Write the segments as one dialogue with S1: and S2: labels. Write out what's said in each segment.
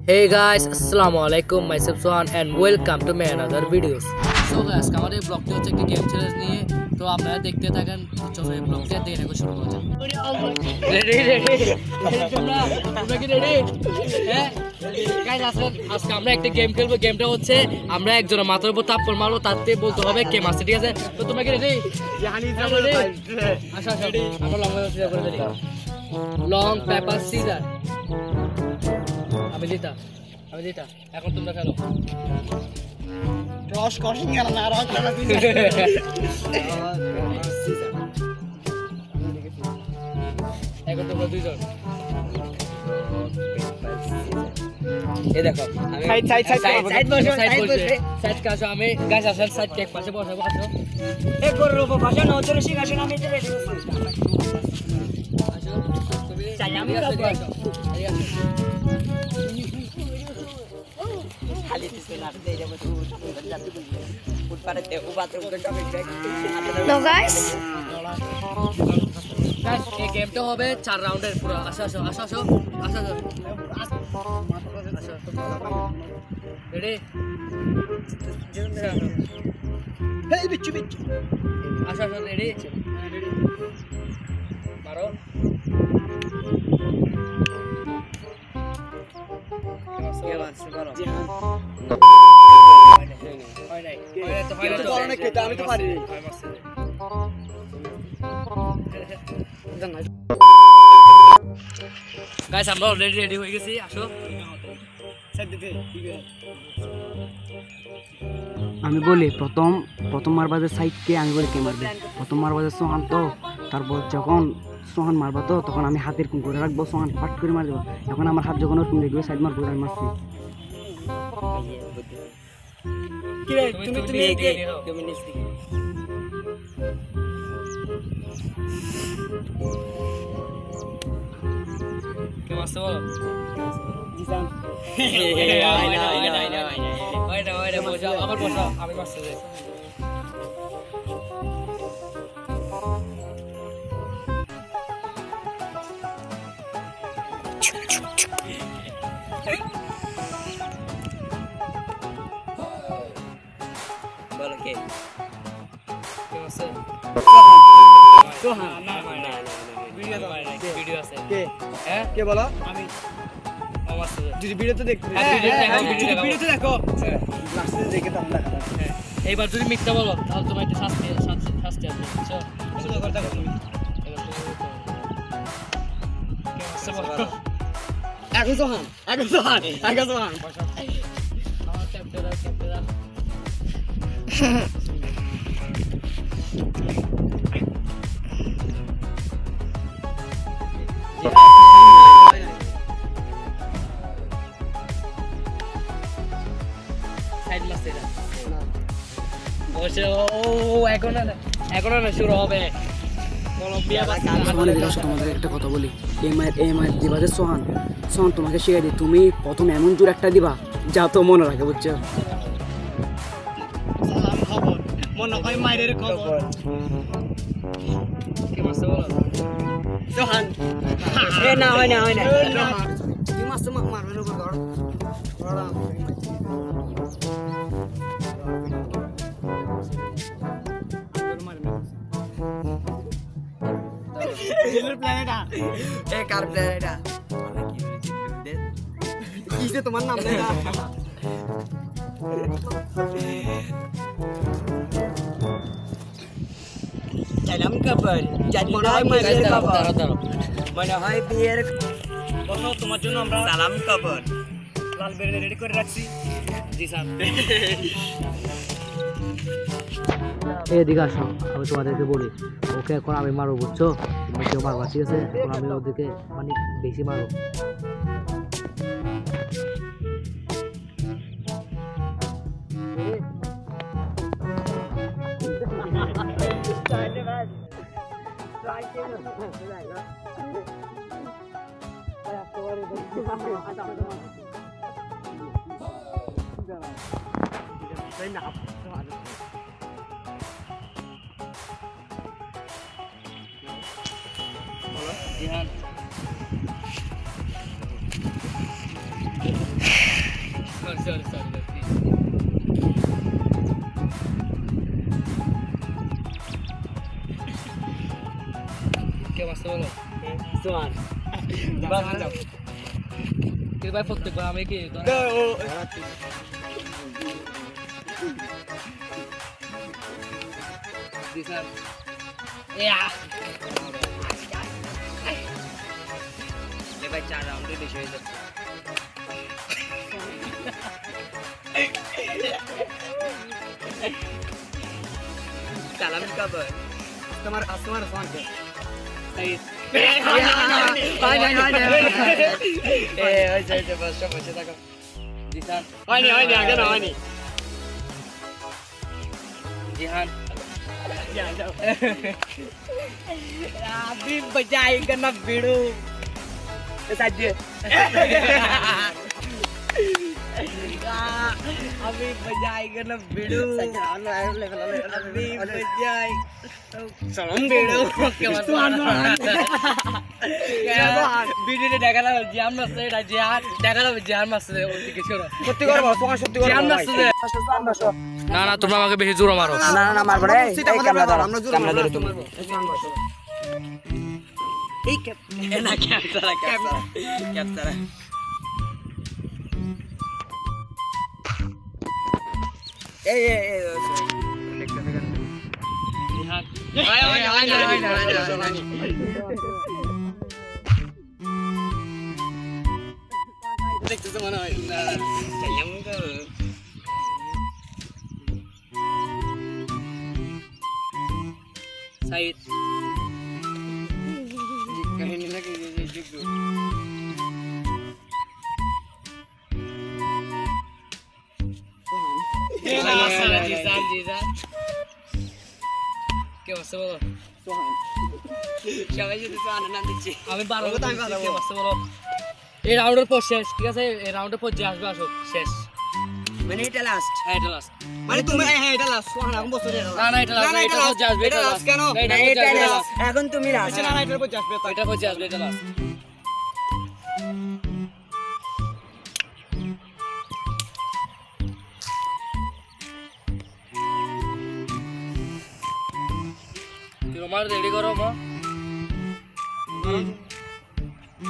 S1: Hey guys, Assalamualaikum, myself Sohan and welcome to my another videos. So guys, আমাদের ব্লগটি হচ্ছে একটি game challenge নিয়ে, তো আপনারা দেখতে থাকেন। চলো এই ব্লগটি দেখে শুরু করা যাক। রেডি তোমরা কি রেডি? হ্যাঁ গাইস, আজকে আমরা একটা গেম খেলবো। গেমটা হচ্ছে আমরা একজনের মাথার উপর থাপ্পড় মারবো, তাতে বলতে হবে কে মারছে, ঠিক আছে? তো তোমরা কি রেডি? আচ্ছা আমরা লং পেপার সিজার। আমি দিতা এখন তোমরা খেলো।
S2: রস কষিং গেল না, রস লাগা দিন।
S1: এখন তোমরা দুইজন এই দেখো সাইড কাছো। আমি গাছ আসেন সাইড কেক পাশে বসাবো। আসো
S2: এক করে রূপ ভাষা না হচ্ছে সিংহাসন আমি তো রেডি আছি।
S1: আসো তুমি
S2: চাই আমি
S1: আসো।
S2: খালি দিতে না দেই যাবো তো যাতে ফুটপাতে বাথরুম করে টপিক ব্যাগ।
S3: তো গাইস
S1: এই গেমটা হবে 4 রাউন্ডের পুরো। আসো রেডি?
S2: হেই বিচ্চু
S1: আসো রেডি? মারো।
S2: আমি তো পারি।
S1: গাইস আমরা অলরেডি রেডি হয়ে গেছি। আসো
S4: আমি বলি প্রথম মারবাজের সাইডকে আমি বলি কে মারবে। প্রথম মারবাজের সোহান, তো তারপর যখন সোহান মারবা তো তখন আমি হাতের কুম করে রাখবো, সোহান পাট করে মার দেবো। এখন আমার হাত যখন ওরকম দেখবে সাইড মারবো, আমি মারছি।
S2: কি রে তুমি
S1: কে মারছে বলো?
S2: জিসান
S1: ওইটা বসা, আবার বসা। আমি মারছি রে।
S2: বলো কে
S1: মারছে?
S2: সোহান
S1: না ভিডিও আছে।
S2: কে
S1: হ্যাঁ
S2: কে বলো?
S1: আমি মারছে রে।
S2: যদি ভিডিও তো দেখতে
S1: ভিডিও তো দেখো।
S2: লাস্টে দেখে তো আমরা দেখা
S1: হ্যাঁ, এইবার যদি মিথ্যা বলো তাহলে তোমার একটা শাস্তি আসবে, বুঝছো?
S2: শুরু করতে হবে তুমি।
S1: কে মারছে বলো?
S2: এখন সোহান
S1: আমার ক্যাপ্টেন দাও। সাইড মারছে এটা। বসে এখন না শুরু হবে কলম্বিয়া
S4: তোমাদের একটা কথা বলি, এই মায়ের দিবা যে সোহান তোমাকে শিখিয়ে দিই, তুমি প্রথম এমন জোর একটা দিবা যা তো মনে রাখে, বুঝছো?
S2: সালাম খবর মনে হয় মায়ের খবর।
S1: কে মারছে বলো?
S2: সোহান না হয় না তুই মাসে মারবে না বড় তোমার নাম নেই সালাম কাপড় মনে হয় মায়ের কাপড়, মনে হয় বিয়ের বলো। তোমার জন্য আমরা সালাম কাপড় লাল বেড়ে রেডি করে রাখছি। জি স্যার।
S4: এদিকে আসো, আমি তোমাদেরকে বলি, ওকে এখন আমি মারবো, বুঝছো? তুমি কেউ মারবা, ঠিক আছে? এখন আমি ওদেরকে মানে বেশি মারবো।
S1: জিহান সরি সরি কে মারছে বলো
S2: সোহান
S1: কি ভাই প্রত্যেকবার আমি কি জি স্যার
S2: ভাই 4 রাউন্ডে বেশি হয়ে যাচ্ছে সালাম কবর তোমার সোহান কে
S1: जिहान
S2: अभी बजाएगा ना वीडियो साजे अभी बजाएगा ना वीडियो अभी बजाए सलाम वीडियो
S1: ভিডিওতে দেখালা জিহান মারছে এটা জিহান দেখালা জিহান মারছে ওদিকে ছোড়ো
S2: সত্যি করে বল তোমার সত্যি করে
S1: জিহান মারছে না না তোমরা আমাকে বেশি জোরে মারো
S2: না না মারবো রে এই ক্যামেরা ধরো ক্যামেরা ধরো তুমি এই না ক্যাপচার এই
S1: জিহান
S2: দেখতেছ মনে হয়
S1: সাইদ
S2: কাহিনী লাগে
S1: জিহান জিহান কে বসে বলো
S2: সবাই যদি সোহানের নাম দিচ্ছে
S1: আমি 12 কে বসে বলো এই রাউন্ডের পর শেষ ঠিক আছে এই রাউন্ডের পর যে আসবে আসো শেষ
S2: মানে এটা লাস্ট
S1: হ্যাঁ এটা লাস্ট
S2: মানে তুমি হ্যাঁ এটা লাস্ট সোহান এখন বসে
S1: না না এটা লাস্ট এটা পর যে আসবে
S2: এটা লাস্ট কেন
S1: এটা
S2: এটা
S1: লাস্ট
S2: লাস্ট এখন তুমি লাস্ট না না এটার পর আসবে
S1: এটা পর যে আসবে এটা লাস্ট তোমার রেডি করো মা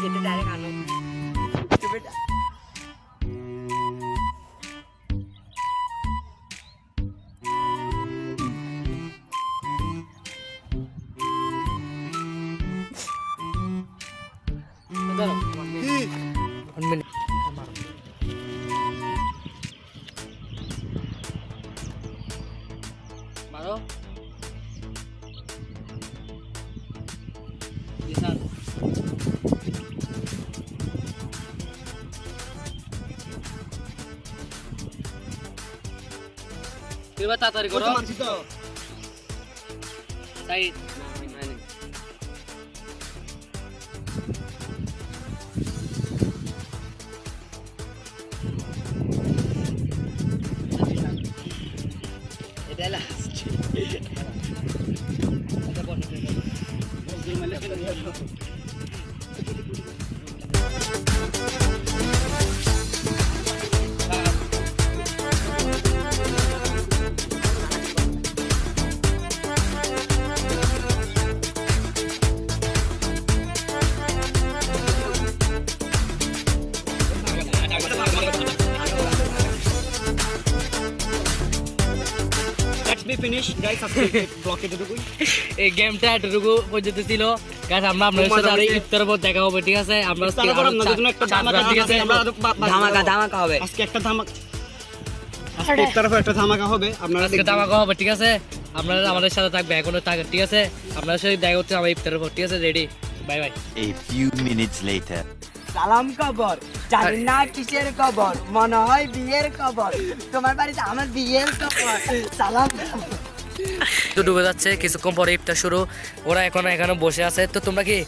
S2: এটা ডাইরেক্ট আনো তুমি
S1: ধরো 1 মিনিট মারো জিহান এবার তাড়াতাড়ি করো
S2: মানছি তো
S1: সাইদ
S2: এটা লাস্ট
S1: এটা বসে
S2: ফিনিশ গাইস আজকে ব্লকে এতটুকুই
S1: এই গেমটা এতটুকু পর্যন্ত ছিল গাইস আমরা আপনাদের সাথে আরো ইফতারের পর দেখা হবে ঠিক আছে আমরা
S2: তারপর আপনাদের জন্য একটা
S1: ঠিক আছে
S2: ধামাকা হবে আজকে একটা ধামাকা আজকে ইফতারের পর একটা ধামাকা হবে আপনারা
S1: আজকে ধামাকা হবে ঠিক আছে আপনারা আমাদের সাথে থাকবে এখনো থাকবে ঠিক আছে আপনাদের সাথে দেখা হচ্ছে আমার ইফতারের পর ঠিক আছে ready bye bye
S3: A few minutes later.
S2: সালাম কবর জানি না কিসের কবর মনে হয় বিয়ের কবর তোমার বাড়িতে আমার বিয়ের কবর সালাম
S1: তো ডুবে যাচ্ছে কিছুক্ষণ পরে ইফতার শুরু ওরা এখন এখানে বসে আছে তো তোমরা কি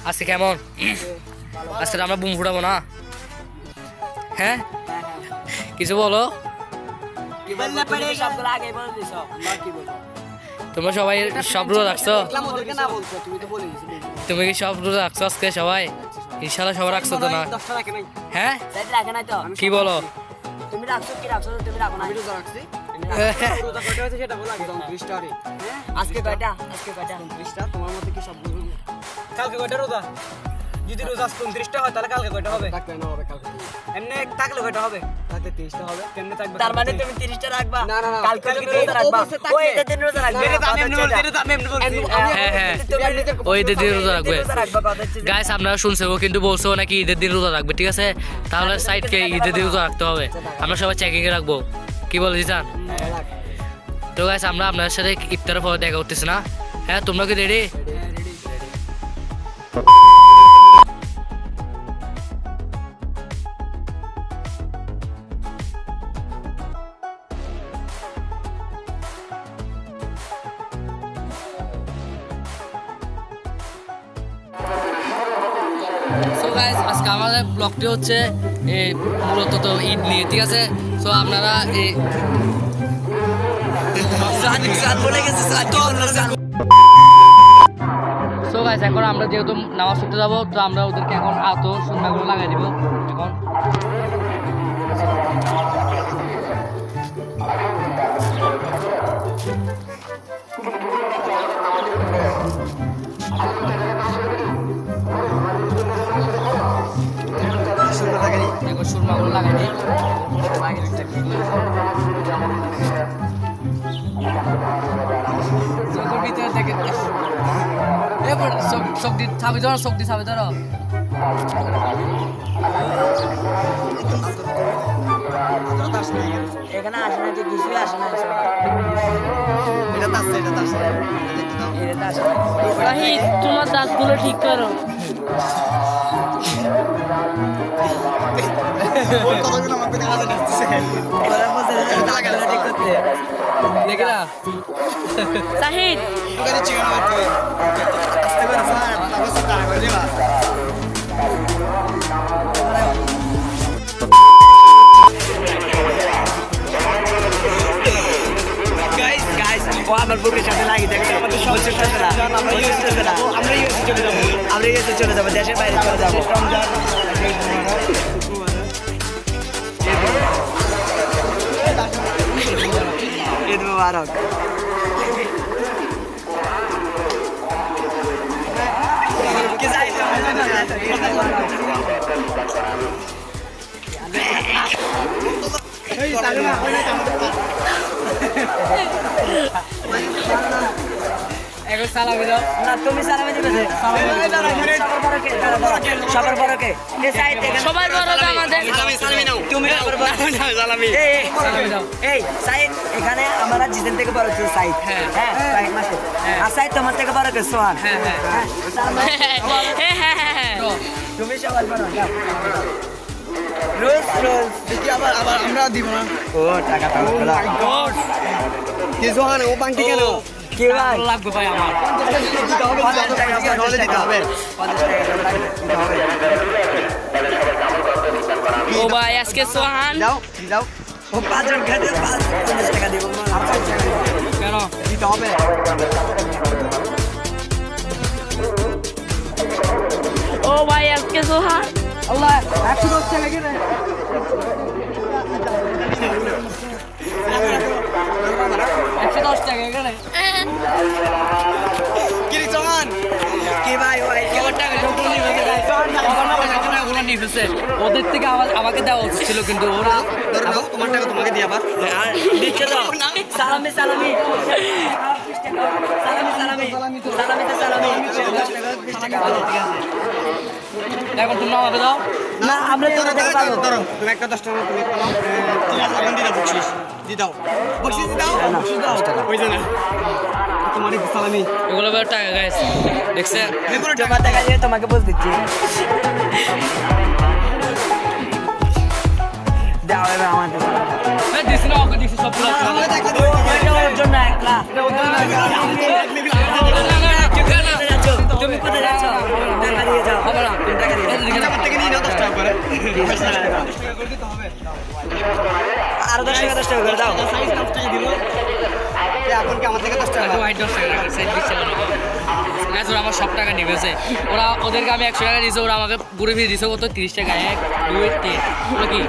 S1: আজকে কেমন আজকে আমরা বুম ফুটাবো না হ্যাঁ কিছু বলো
S2: কি বললে পড়ে সবগুলো আগে বলে দিছো কি বলবো
S1: তোমরা সবাই সব রোজা রাখছো
S2: দেখলাম ওদেরকে না বলছো তুমি তো বলে দিছো
S1: তুমি কি সব রোজা রাখছো আজকে সবাই ইনশাআল্লাহ সবাই রাখছো তো না
S2: দশটা রাখে নাই
S1: হ্যাঁ
S2: রাখে নাই তো
S1: কি বলো
S2: তুমি রাখছো কি রাখছো তুমি রাখো না
S4: আমি রোজা রাখছি
S2: রোজা কয়টা হয়েছে সেটা বলো আগে 29টা রে আজকে কয়টা 29টা তোমার মতে কি সব কালকে কয়টা রোজা যদি রোজা 29টা হয় তাহলে কালকে কয়টা হবে
S4: থাকবে না হবে কালকে
S2: এমনি থাকলে কয়টা হবে
S4: থাকতে 23টা হবে
S2: কেমনে থাকবে তার মানে তুমি 30টা রাখবা
S4: না, না, না।
S2: কালকে কি রোজা রাখবা ওই এটা দিন রোজা রাখবে আমি এমনি বলছি
S1: হ্যাঁ ওই ঈদের দিন রোজা রাখবে
S2: রোজা রাখবা কথা হচ্ছে
S1: গাইস আপনারা শুনছে ও কিন্তু বলছো নাকি ঈদের দিন রোজা রাখবে ঠিক আছে তাহলে সাইডকে ঈদের দিন রোজা রাখতে হবে আমরা সবাই চেকিং এ রাখবো কি বল জিসান তো গাইস আমরা আপনাদের সাথে ইফতারের পরে দেখা করতেছি না হ্যাঁ তোমরা কি রেডি সো গাইস আজকে আমাদের ব্লগটি হচ্ছে মূলত তো ঈদ নিয়ে ঠিক আছে সো আপনারা সো গাইস এখন আমরা যেহেতু নামাজ পড়তে যাবো তো আমরা ওদেরকে এখন আতর সুন্দরগুলো লাগাই দিব এখন দেখো সুরমাগুলো লাগাই দিই চোখের ভিতরে দেখে শক্তি ছাবি ধরো শক্তি ছাবি ধরো
S2: এখানে আসে না যে কিছুই আসে না এটা
S5: তোমার দাঁতগুলো ঠিক করো
S1: দেখে না
S5: সাহিদ
S2: আমার বুকের সাথে লাগিয়ে দেখো আমরা ইউএসএ চলে যাবো দেশের বাইরে চলে যাবো ঈদ মুবারক
S1: এখন সালামি দাও
S2: না তুমি সালামি দিবে সবার বড়কে
S5: সবার বড় আমাদের
S2: তুমি এই সাইদ এখানে আমরা জিতেন থেকে বড় হচ্ছে সাইদ হ্যাঁ সাইদ মাসে আর সাইদ তোমার থেকে বড় কে সোহান তুমি সবার বড় রোজ রোজ
S4: দেখি আবার আমরা দিব না
S2: ও টাকা পাবো
S4: কি সোহান ও বাংটি কেন
S2: কি ভাই
S1: লাগবে ভাই আমার
S2: 50 টাকা দিতে হবে 50 টাকা হবে
S5: ও ভাই আজকে সোহান
S4: যাও
S2: ও 5 জন খেতে 50 টাকা দিব
S1: কেন
S4: দিতে হবে
S5: ও ভাই আজকে সোহান
S4: আল্লাহ 110 টাকা কেন
S1: 110 টাকা এখানে
S2: কি রে সোহান কি ভাই ওই কেমন টাকা
S1: ওদের থেকে আমাকে দেওয়া উচিত ছিল কিন্তু ওরা
S4: তোমার টাকা তোমাকে দিয়ে আবার
S2: দিচ্ছে তো সালামি সালামি
S1: এখন তুমি আমাকে দাও
S2: না আমরা তো পাবো
S4: তুমি একটা 10 টাকা তুমি পাও 3000 দিলা বকশিশ দি দাও বকশিশ দাও ওই জানা তোমার সালামি
S1: এগুলো বের টাকা গাইস দেখছেন
S2: জমা টাকা দিয়ে তোমাকে বল দিচ্ছি দাও এবার আমাদের
S1: দিছি না ওকে দিছি সবগুলো
S2: ওর জন্য একলা তুমি কোথায় যাচ্ছ টাকা দিয়ে যাও
S1: হবে না
S2: টাকা দিয়ে
S1: টাকা
S4: থেকে নিয়ে নাও 10 টাকা করে
S2: আরো 10 টাকা করে দাও এখন কি আমার থেকে 10 টাকা
S1: হোয়াইট 10 টাকা রাখছে 20 টাকা গাইস ওরা আমার সব টাকা নিবেছে ওরা ওদেরকে আমি 100 টাকা দিয়েছি ওরা আমাকে পুরো ফিরে দিয়েছে কত 30 টাকা 1 2 3 ওরা কি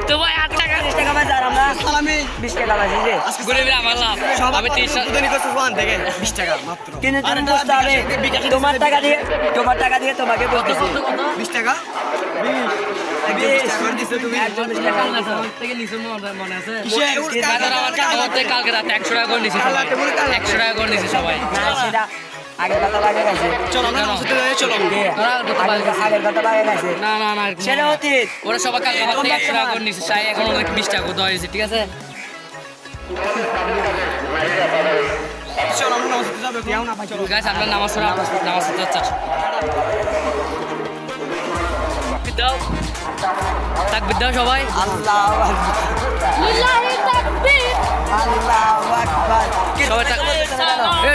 S1: তো ভাই 8 টাকা
S2: 30 টাকা বাজার আর আমরা সালামি 20 টাকা বাজি যে
S1: ঘুরে ফিরে আমার লাভ আমি 30 টাকা
S2: দুদিনই করতে ওখান থেকে 20 টাকা মাত্র কিন্তু তুমি বুঝতে হবে তোমার টাকা দিয়ে তোমাকে বলতেছি 20 টাকা 20 টাকা দিছো তুমি 40 টাকা
S1: থেকে নিছো মনে আছে আমার থেকে কালকে রাতে 100 টাকা করে নিছি 100 টাকা করে নিছি সবাই
S2: না সেটা আগের কথা বাগে গেছে চলো আমরা নামাজে চলো আগের কথা বাগে গেছে
S1: না না না
S2: সেটা অতীত
S1: ওরা সবাই কালকে আমার থেকে 100 টাকা করে নিছে সাই এখন ওদেরকে 20 টাকা করে দেওয়া হয়েছে ঠিক আছে
S2: চলো আমরা নামাজে যাবো কেউ না ভাই
S1: গাইস আমরা নামাজ পড়তে যাচ্ছি দাও তাকবীর দাও সবাই
S2: আল্লাহু আকবার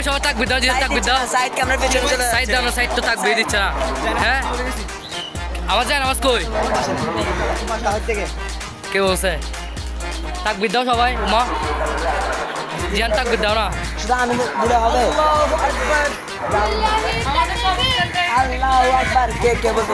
S1: সবাই তাকবীর দাও তাকবীর দাও
S2: সাইড ক্যামেরা পেছনে চলে
S1: সাইড দাও না সাইড তো তাকবীর দিচ্ছে না হ্যাঁ আওয়াজ যায় আওয়াজ কই
S2: থেকে
S1: কে বলছে তাকবীর দাও সবাই মা জিয়ান তাকবীর দাও না
S2: শুধু আমি বুড়া হবে আল্লাহু আকবার কে বলতে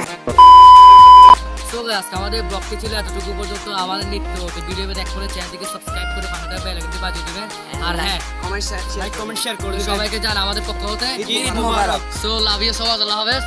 S1: সো গাইস আমাদের ব্লগটি ছিল এতটুকু পর্যন্ত আমাদের নিত্য ভিডিও দেখ করে চ্যানেলটিকে সাবস্ক্রাইব করে পাশে বেল আইকনটি বাজিয়ে দিবেন আর হ্যাঁ
S2: কমেন্ট শেয়ার করে
S1: সবাইকে জান আমাদের পক্ষ হতে
S2: ঈদ মোবারক
S1: so love you so much Allah হাফেজ